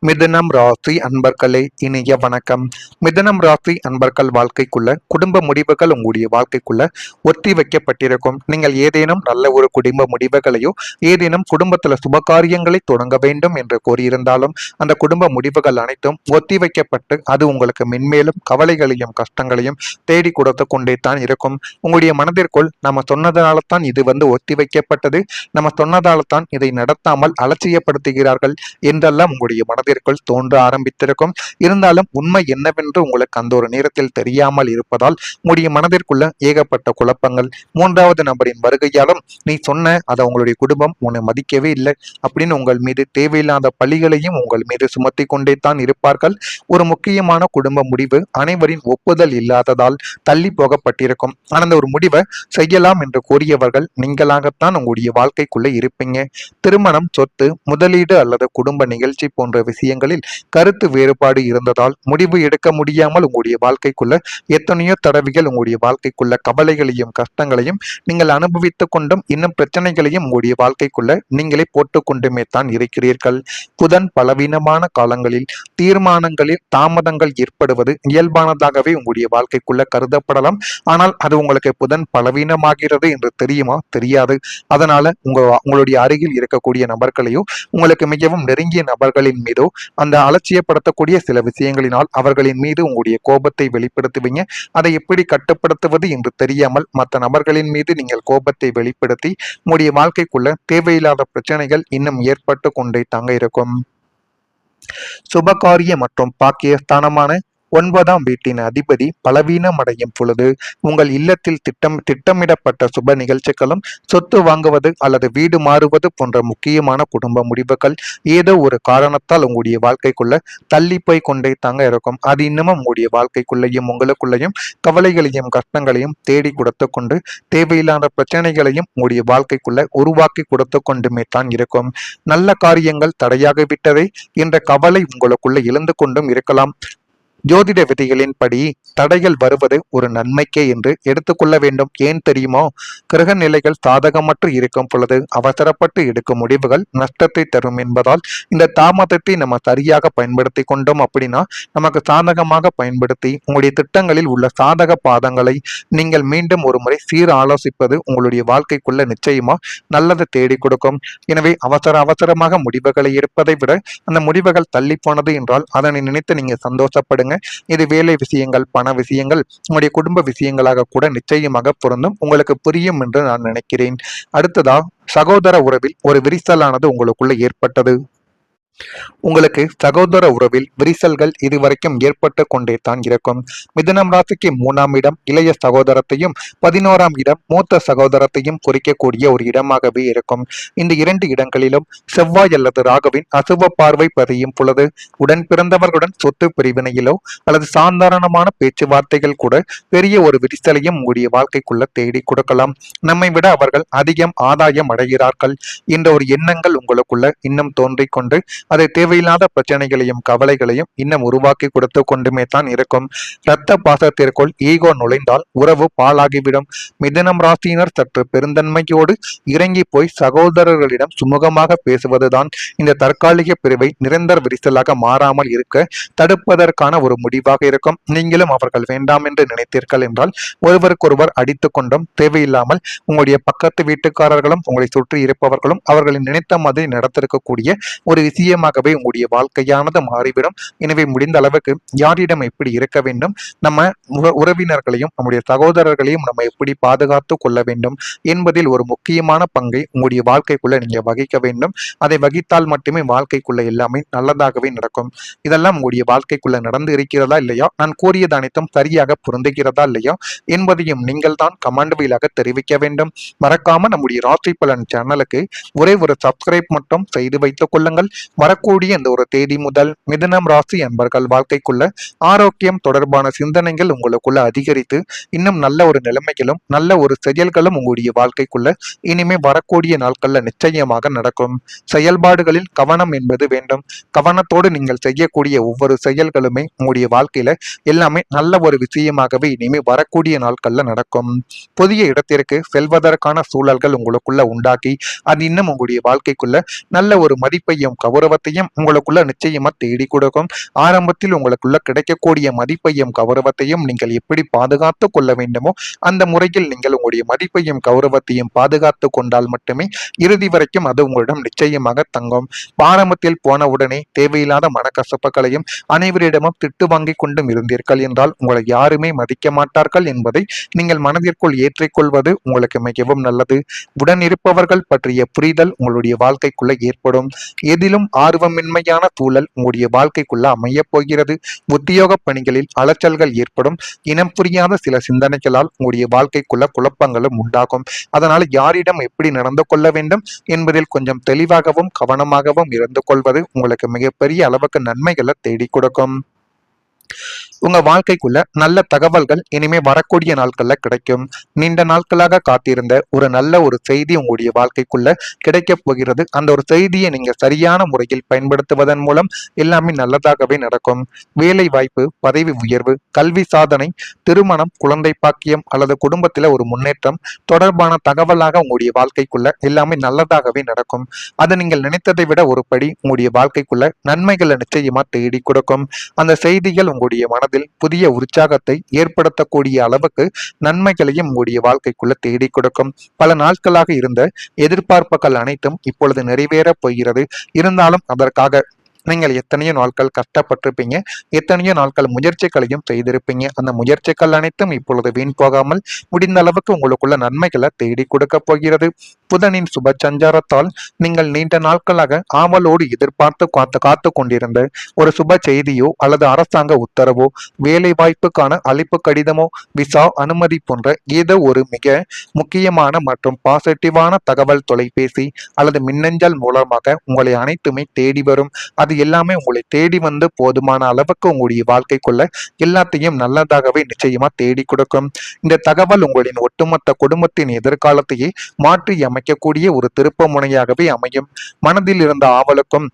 மிதுனம் ராசி அன்பர்களே, இனிய வணக்கம். மிதுனம் ராசி அன்பர்கள் வாழ்க்கைக்குள்ள குடும்ப முடிவுகள் உங்களுடைய வாழ்க்கைக்குள்ள ஒத்தி வைக்கப்பட்டிருக்கும். நீங்கள் ஏதேனும் நல்ல ஒரு குடும்ப முடிவுகளையோ ஏதேனும் குடும்பத்துல சுபகாரியங்களை தொடங்க வேண்டும் என்று கூறியிருந்தாலும் அந்த குடும்ப முடிவுகள் அனைத்தும் ஒத்தி வைக்கப்பட்டு அது உங்களுக்கு மென்மேலும் கவலைகளையும் கஷ்டங்களையும் தேடி கொடுத்து கொண்டே தான் இருக்கும். உங்களுடைய மனதிற்குள் நம்ம சொன்னதால தான் இது ஒத்தி வைக்கப்பட்டது, நம்ம சொன்னதால தான் இதை நடத்தாமல் அலட்சியப்படுத்துகிறார்கள் என்றெல்லாம் உங்களுடைய மனதிற்குள் தோன்ற ஆரம்பித்திருக்கும். இருந்தாலும் உண்மை என்னவென்று உங்களுக்கு அந்த ஒரு நேரத்தில் தெரியாமல் இருப்பதால் உங்களுடைய மனதிற்குள்ள ஏகப்பட்ட குழப்பங்கள். மூன்றாவது நபரின் வருகையாலும் நீ சொன்ன அதை உங்களுடைய குடும்பம் உன்னை மதிக்கவே இல்லை அப்படின்னு உங்கள் மீது தேவையில்லாத பழிகளையும் உங்கள் மீது சுமத்தி கொண்டே தான் இருப்பார்கள். ஒரு முக்கியமான குடும்ப முடிவு அனைவரின் ஒப்புதல் இல்லாததால் தள்ளி போகப்பட்டிருக்கும். ஆனால் அந்த ஒரு முடிவை செய்யலாம் என்று கூறியவர்கள் நீங்களாகத்தான் உங்களுடைய வாழ்க்கைக்குள்ளே இருப்பீங்க. திருமணம், சொத்து, முதலீடு அல்லது குடும்ப நிகழ்ச்சி போன்ற விஷயங்களில் கருத்து வேறுபாடு இருந்ததால் முடிவு எடுக்க முடியாமல் உங்களுடைய வாழ்க்கைக்குள்ள எத்தனையோ தடவைகள் உங்களுடைய வாழ்க்கைக்குள்ள கவலைகளையும் கஷ்டங்களையும் நீங்கள் அனுபவித்துக் கொண்டும் இன்னும் பிரச்சனைகளையும் உங்களுடைய வாழ்க்கைக்குள்ள நீங்களே போட்டுக்கொண்டுமே தான் இருக்கிறீர்கள். புதன் பலவீனமான காலங்களில் தீர்மானங்களில் தாமதங்கள் ஏற்படுவது இயல்பானதாகவே உங்களுடைய வாழ்க்கைக்குள்ள கருதப்படலாம். ஆனால் அது உங்களுக்கு புதன் பலவீனமாகிறது என்று தெரியுமா? தெரியாது. அதனால உங்களுடைய அருகில் இருக்கக்கூடிய நபர்களையோ உங்களுக்கு மிகவும் நெருங்கிய நபர்களின் மீதோ அந்த அலட்சியப்படுத்தக்கூடிய சில விஷயங்களினால் அவர்களின் மீது உங்களுடைய கோபத்தை வெளிப்படுத்துவீங்க. அதை எப்படி கட்டுப்படுத்துவது என்று தெரியாமல் மற்ற நபர்களின் மீது நீங்கள் கோபத்தை வெளிப்படுத்தி உங்களுடைய வாழ்க்கைக்குள்ள தேவையில்லாத பிரச்சனைகள் இன்னும் ஏற்பட்டு கொண்டே தாங்க இருக்கும். சுபகாரிய மற்றும் பாக்கியஸ்தானமான 9ஆம் வீட்டின் அதிபதி பலவீனம் அடையும் பொழுது உங்கள் இல்லத்தில் திட்டமிடப்பட்ட சுப நிகழ்ச்சிகளும், சொத்து வாங்குவது அல்லது வீடு மாறுவது போன்ற முக்கியமான குடும்ப முடிவுகள் ஏதோ ஒரு காரணத்தால் உங்களுடைய வாழ்க்கைக்குள்ள தள்ளி போய் கொண்டே தாங்க இருக்கும். அது இன்னமும் உங்களுடைய வாழ்க்கைக்குள்ளேயும் உங்களுக்குள்ளேயும் கவலைகளையும் கஷ்டங்களையும் தேடி கொடுத்து கொண்டு தேவையில்லாத பிரச்சனைகளையும் உங்களுடைய வாழ்க்கைக்குள்ள உருவாக்கி கொடுத்து கொண்டுமே தான் இருக்கும். நல்ல காரியங்கள் தடையாகிவிட்டதே என்ற கவலை உங்களுக்குள்ள எழுந்து கொண்டும் இருக்கலாம். ஜோதிட விதிகளின்படி தடைகள் வருவது ஒரு நன்மைக்கே என்று எடுத்துக்கொள்ள வேண்டும். ஏன் தெரியுமோ? கிரக நிலைகள் சாதகமற்று இருக்கும் பொழுது அவசரப்பட்டு எடுக்கும் முடிவுகள் நஷ்டத்தை தரும் என்பதால் இந்த தாமதத்தை நம்ம சரியாக பயன்படுத்தி கொண்டோம் அப்படின்னா நமக்கு சாதகமாக பயன்படுத்தி உங்களுடைய திட்டங்களில் உள்ள சாதக பாதங்களை நீங்கள் மீண்டும் ஒரு முறை ஆலோசிப்பது உங்களுடைய வாழ்க்கைக்குள்ள நிச்சயமா நல்லதை தேடி கொடுக்கும். எனவே அவசரமாக முடிவுகளை எடுப்பதை விட அந்த முடிவுகள் தள்ளி போனது என்றால் அதனை நினைத்து நீங்க சந்தோஷப்படுங்க. இது வேலை விஷயங்கள், பண விஷயங்கள், உங்களுடைய குடும்ப விஷயங்களாக கூட நிச்சயமாக பொருந்தும். உங்களுக்கு புரியும் என்று நான் நினைக்கிறேன். அடுத்ததா, சகோதர உறவில் ஒரு விரிசலானது உங்களுக்குள்ள ஏற்பட்டது. உங்களுக்கு சகோதர உறவில் விரிசல்கள் இதுவரைக்கும் ஏற்பட்டு கொண்டே தான் இருக்கும். மிதுனம் ராசிக்கு 3ஆம் இடம் இளைய சகோதரத்தையும் 11ஆம் இடம் மூத்த சகோதரத்தையும் குறிக்கக்கூடிய ஒரு இடமாகவே இருக்கும். இந்த 2 இடங்களிலும் செவ்வாய் அல்லது ராகுவின் அசுப பார்வை பதியும் பொழுது உடன் பிறந்தவர்களுடன் சொத்து பிரிவினையிலோ அல்லது சாதாரணமான பேச்சுவார்த்தைகள் கூட பெரிய ஒரு விரிசலையும் உங்களுடைய வாழ்க்கைக்குள்ள தேடி கொடுக்கலாம். நம்மை விட அவர்கள் அதிகம் ஆதாயம் அடைகிறார்கள் என்ற ஒரு எண்ணங்கள் உங்களுக்குள்ள இன்னும் தோன்றிக் கொண்டு அதை தேவையில்லாத பிரச்சனைகளையும் கவலைகளையும் இன்னும் உருவாக்கி கொடுத்து கொண்டுமே தான் இருக்கும். இரத்த பாசத்திற்குள் ஈகோ நுழைந்தால் உறவு பாழாகிவிடும். மிதுனம் ராசியினர் சற்று பெருந்தன்மையோடு இறங்கி போய் சகோதரர்களிடம் சுமூகமாக பேசுவதுதான் இந்த தற்காலிக பிரிவை நிரந்தர விரிசலாக மாறாமல் இருக்க தடுப்பதற்கான ஒரு முடிவாக இருக்கும். நீங்களும் அவர்கள் வேண்டாம் என்று நினைத்தீர்கள் என்றால் ஒருவருக்கொருவர் அடித்துக் கொண்டும் தேவையில்லாமல் உங்களுடைய பக்கத்து வீட்டுக்காரர்களும் உங்களை சுற்றி இருப்பவர்களும் அவர்களின் நினைத்த மாதிரி நடத்திருக்கக்கூடிய ஒரு விஷயமாகவே உங்களுடைய வாழ்க்கையானது மாறிவிடும். எனவே முடிந்த அளவுக்கு யாரிடம் எப்படி இருக்க வேண்டும், நம்ம உறவினர்களையும் நம்முடைய சகோதரர்களையும் நம்ம எப்படி பாதுகாத்து கொள்ள வேண்டும் என்பதில் ஒரு முக்கியமான பங்கை உங்களுடைய வாழ்க்கைக்குள்ள நீங்க வகிக்க வேண்டும். அதை வகித்தால் மட்டுமே வாழ்க்கைக்குள்ள எல்லாமே நல்லதாகவே நடக்கும். இதெல்லாம் உங்களுடைய வாழ்க்கைக்குள்ள நடந்து இருக்கிறதா இல்லையா, நான் கூறியது அனைத்தும் சரியாக பொருந்துகிறதா இல்லையா என்பதையும் நீங்கள் தான் கமெண்ட் வாயிலாக தெரிவிக்க வேண்டும். மறக்காம நம்முடைய ராசி பலன் சேனலுக்கு ஒரே ஒரு சப்ஸ்கிரைப் மட்டும் செய்து வைத்துக் கொள்ளுங்கள். வரக்கூடிய இந்த ஒரு தேதி முதல் மிதுனம் ராசி அன்பர்கள் வாழ்க்கைக்குள்ள ஆரோக்கியம் தொடர்பான சிந்தனைகள் உங்களுக்குள்ள அதிகரித்து இன்னும் நல்ல ஒரு நிலைமைகளும் நல்ல ஒரு செயல்களும் உங்களுடைய வாழ்க்கைக்குள்ள இனிமே வரக்கூடிய நாட்கள்ல நிச்சயமாக நடக்கும். செயல்பாடுகளில் கவனம் என்பது வேண்டும். கவனத்தோடு நீங்கள் செய்யக்கூடிய ஒவ்வொரு செயல்களுமே உங்களுடைய வாழ்க்கையில எல்லாமே நல்ல ஒரு விஷயமாகவே இனிமே வரக்கூடிய நாட்கள்ல நடக்கும். புதிய இடத்திற்கு செல்வதற்கான சூழல்கள் உங்களுக்குள்ள உண்டாக்கி அது இன்னும் உங்களுடைய வாழ்க்கைக்குள்ள நல்ல ஒரு மதிப்பையும் கௌரவ கௌரவத்தையும் உங்களுக்குள்ள நிச்சயமா தேடி கொடுக்கும். ஆரம்பத்தில் உங்களுக்குள்ள கிடைக்கக்கூடிய மதிப்பையும் கௌரவத்தையும் நீங்கள் எப்படி பாதுகாத்து கொள்ள வேண்டுமோ அந்த முறையில் நீங்கள் உங்களுடைய மதிப்பையும் கௌரவத்தையும் பாதுகாத்து கொண்டால் மட்டுமே இறுதி வரைக்கும் அது உங்களிடம் நிச்சயமாக தங்கும். ஆரம்பத்தில் போன உடனே தேவையில்லாத மனக்கசப்புகளையும் அனைவரிடமும் திட்டு வாங்கி கொண்டும் இருந்தீர்கள் என்றால் உங்களை யாருமே மதிக்க மாட்டார்கள் என்பதை நீங்கள் மனதிற்குள் ஏற்றிக்கொள்வது உங்களுக்கு மிகவும் நல்லது. உடன் இருப்பவர்கள் பற்றிய புரிதல் உங்களுடைய வாழ்க்கைக்குள்ள ஏற்படும். எதிலும் ஆர்வமின்மையான சூழல் உங்களுடைய வாழ்க்கைக்குள்ள அமையப் போகிறது. உத்தியோக பணிகளில் அலைச்சல்கள் ஏற்படும். இனம் புரியாத சில சிந்தனைகளால் உங்களுடைய வாழ்க்கைக்குள்ள குழப்பங்களும் உண்டாகும். அதனால் யாரிடம் எப்படி நடந்து கொள்ள வேண்டும் என்பதில் கொஞ்சம் தெளிவாகவும் கவனமாகவும் இருந்து கொள்வது உங்களுக்கு மிகப்பெரிய அளவுக்கு நன்மைகளை தேடி கொடுக்கும். உங்க வாழ்க்கைக்குள்ள நல்ல தகவல்கள் இனிமே வரக்கூடிய நாட்கள்ல கிடைக்கும். நீண்ட நாட்களாக காத்திருந்த ஒரு நல்ல ஒரு செய்தி உங்களுடைய வாழ்க்கைக்குள்ள கிடைக்க போகிறது. அந்த ஒரு செய்தியை நீங்க சரியான முறையில் பயன்படுத்துவதன் மூலம் எல்லாமே நல்லதாகவே நடக்கும். வேலை வாய்ப்பு, பதவி உயர்வு, கல்வி சாதனை, திருமணம், குழந்தை பாக்கியம் அல்லது குடும்பத்துல ஒரு முன்னேற்றம் தொடர்பான தகவலாக உங்களுடைய வாழ்க்கைக்குள்ள எல்லாமே நல்லதாகவே நடக்கும். அது நீங்கள் நினைத்ததை விட ஒரு படி உங்களுடைய வாழ்க்கைக்குள்ள நன்மைகளை நிச்சயமா தேடி கொடுக்கும். அந்த செய்திகள் உங்களுடைய மனதில் புதிய உற்சாகத்தை ஏற்படுத்தக்கூடிய அளவுக்கு நன்மைகளையும் உங்களுடைய வாழ்க்கைக்குள்ள தேடி கொடுக்கும். பல நாட்களாக இருந்த எதிர்பார்ப்புகள் அனைத்தும் இப்பொழுது நிறைவேறப் போகிறது. இருந்தாலும் அதற்காக நீங்கள் எத்தனையோ நாட்கள் கஷ்டப்பட்டிருப்பீங்க, எத்தனையோ நாட்கள் முயற்சிகளையும் செய்திருப்பீங்க. அந்த முயற்சிகள் அனைத்தும் இப்பொழுது வீண் போகாமல் முடிந்த அளவுக்கு உங்களுக்குள்ள நன்மைகளை தேடி கொடுக்க போகிறது. புதனின் சுப சஞ்சாரத்தால் நீங்கள் நீண்ட நாட்களாக ஆவலோடு எதிர்பார்த்து காத்து கொண்டிருந்த ஒரு சுப செய்தியோ அல்லது அரசாங்க உத்தரவோ, வேலை வாய்ப்புக்கான அழைப்பு கடிதமோ, விசா அனுமதி போன்ற ஏதோ ஒரு மிக முக்கியமான மற்றும் பாசிட்டிவான தகவல் தொலைபேசி அல்லது மின்னஞ்சல் மூலமாக உங்களை அனைத்துமே தேடி வரும். அது எல்லாமே உங்களை தேடி வந்து போதுமான அளவுக்கு உங்களுடைய வாழ்க்கைக்குள்ள எல்லாத்தையும் நல்லதாகவே நிச்சயமா தேடி கொடுக்கும். இந்த தகவல் உங்களின் ஒட்டுமொத்த குடும்பத்தின் எதிர்காலத்தையே மாற்றி அமைக்கக்கூடிய ஒரு திருப்ப முனையாகவே அமையும். மனதில் இருந்த ஆவலுக்கும்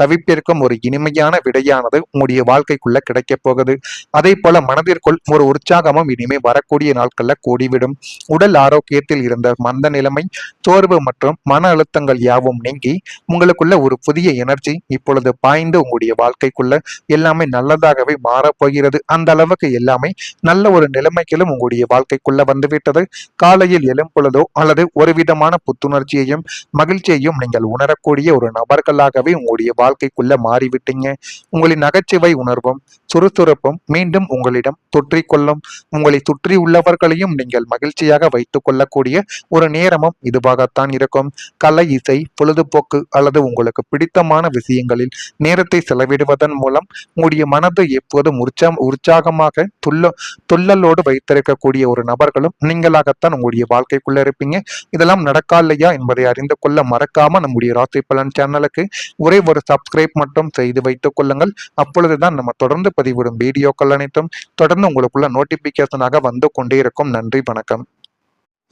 தவிப்பிற்கும் ஒரு இனிமையான விடையானது உங்களுடைய வாழ்க்கைக்குள்ள கிடைக்க போகுது. அதே போல மனதிற்குள் ஒரு உற்சாகமும் இனிமே வரக்கூடிய நாட்கள்ல கூடிவிடும். உடல் ஆரோக்கியத்தில் இருந்த மந்த நிலைமை, சோர்வு மற்றும் மன அழுத்தங்கள் யாவும் நீங்கி உங்களுக்குள்ள ஒரு புதிய எனர்ஜி இப்பொழுது பாய்ந்து உங்களுடைய வாழ்க்கைக்குள்ள எல்லாமே நல்லதாகவே மாறப்போகிறது. அந்த அளவுக்கு எல்லாமே நல்ல ஒரு நிலைமைகளும் உங்களுடைய வாழ்க்கைக்குள்ள வந்துவிட்டது. காலையில் எழும் பொழுதோ அல்லது ஒரு விதமான புத்துணர்ச்சியையும் மகிழ்ச்சியையும் நீங்கள் உணரக்கூடிய ஒரு நபர்களாகவே உங்களுடைய வாழ்க்கைக்குள்ள மாறிவிட்டீங்க. உங்களின் நகைச்சுவை உணர்வும் சுறுசுறுப்பும் மீண்டும் உங்களிடம் தொற்றிக்கொள்ளும். உங்களை சுற்றி உள்ளவர்களையும் நீங்கள் மகிழ்ச்சியாக வைத்துக் கொள்ளக்கூடிய ஒரு நேரமும் இதுவாகத்தான் இருக்கும். கலை, இசை, பொழுதுபோக்கு அல்லது உங்களுக்கு பிடித்தமான விஷயங்களில் நேரத்தை செலவிடுவதன் மூலம் உங்களுடைய மனது எப்போதும் உற்சாகமாக துள்ளலோடு வைத்திருக்கக்கூடிய ஒரு நபர்களும் நீங்களாகத்தான் உங்களுடைய வாழ்க்கைக்குள்ள இருப்பீங்க. இதெல்லாம் நடக்கா இல்லையா என்பதை அறிந்து கொள்ள மறக்காம நம்முடைய ராசி பலன் சேனலுக்கு ஒரே ஒரு சப்ஸ்கிரைப் மட்டும் செய்து வைத்துக் கொள்ளுங்கள். அப்பொழுதுதான் நம்ம தொடர்ந்து பதிவிடும் வீடியோக்கள் அனைத்தும் தொடர்ந்து உங்களுக்குள்ள நோட்டிபிகேஷனாக வந்து கொண்டே இருக்கும். நன்றி, வணக்கம்.